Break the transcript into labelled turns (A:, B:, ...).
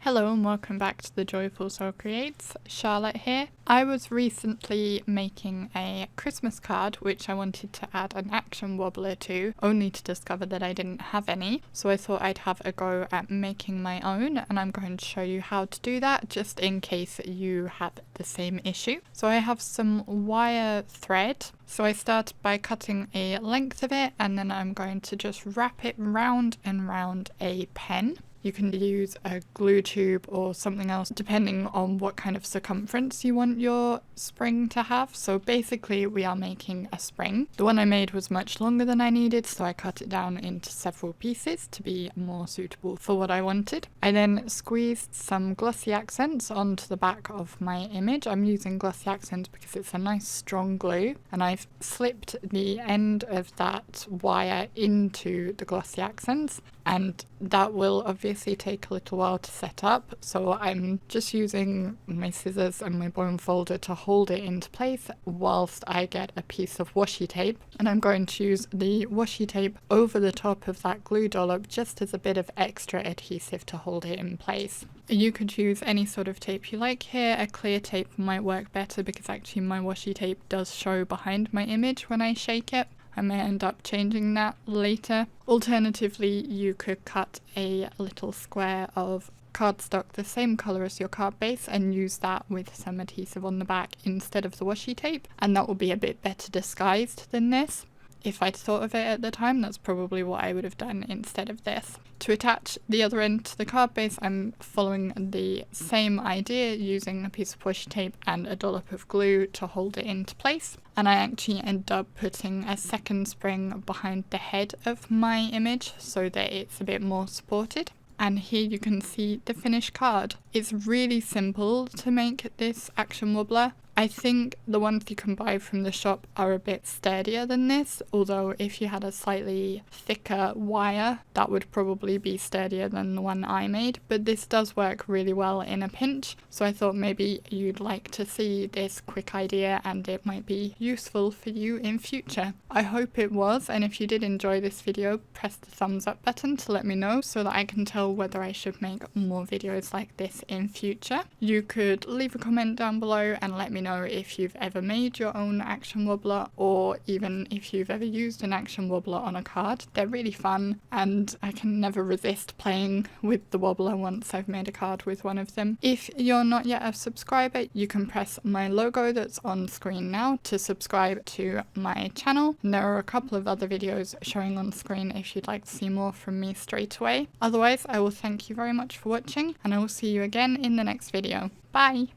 A: Hello and welcome back to the Joyful Soul Creates. Charlotte here. I was recently making a Christmas card which I wanted to add an action wobbler to, only to discover that I didn't have any. So I thought I'd have a go at making my own, and I'm going to show you how to do that just in case you have the same issue. So I have some wire thread. So I start by cutting a length of it, and then I'm going to just wrap it round and round a pen. You can use a glue tube or something else depending on what kind of circumference you want your spring to have. So basically we are making a spring. The one I made was much longer than I needed, so I cut it down into several pieces to be more suitable for what I wanted. I then squeezed some glossy accents onto the back of my image. I'm using glossy accents because it's a nice strong glue, and I've slipped the end of that wire into the glossy accents, and that will obviously take a little while to set up, so I'm just using my scissors and my bone folder to hold it into place whilst I get a piece of washi tape, and I'm going to use the washi tape over the top of that glue dollop just as a bit of extra adhesive to hold it in place. You could use any sort of tape you like here. A clear tape might work better because actually my washi tape does show behind my image when I shake it. I may end up changing that later. Alternatively, you could cut a little square of cardstock the same colour as your card base and use that with some adhesive on the back instead of the washi tape, and that will be a bit better disguised than this. If I'd thought of it at the time, that's probably what I would have done instead of this. To attach the other end to the card base, I'm following the same idea, using a piece of washi tape and a dollop of glue to hold it into place. And I actually end up putting a second spring behind the head of my image so that it's a bit more supported. And here you can see the finished card. It's really simple to make this action wobbler. I think the ones you can buy from the shop are a bit sturdier than this, although if you had a slightly thicker wire, that would probably be sturdier than the one I made. But this does work really well in a pinch, so I thought maybe you'd like to see this quick idea and it might be useful for you in future. I hope it was, and if you did enjoy this video, press the thumbs up button to let me know so that I can tell whether I should make more videos like this in future. You could leave a comment down below and let me know if you've ever made your own action wobbler, or even if you've ever used an action wobbler on a card. They're really fun, and I can never resist playing with the wobbler once I've made a card with one of them. If you're not yet a subscriber, you can press my logo that's on screen now to subscribe to my channel. And there are a couple of other videos showing on screen if you'd like to see more from me straight away. Otherwise, I will thank you very much for watching, and I will see you again in the next video. Bye!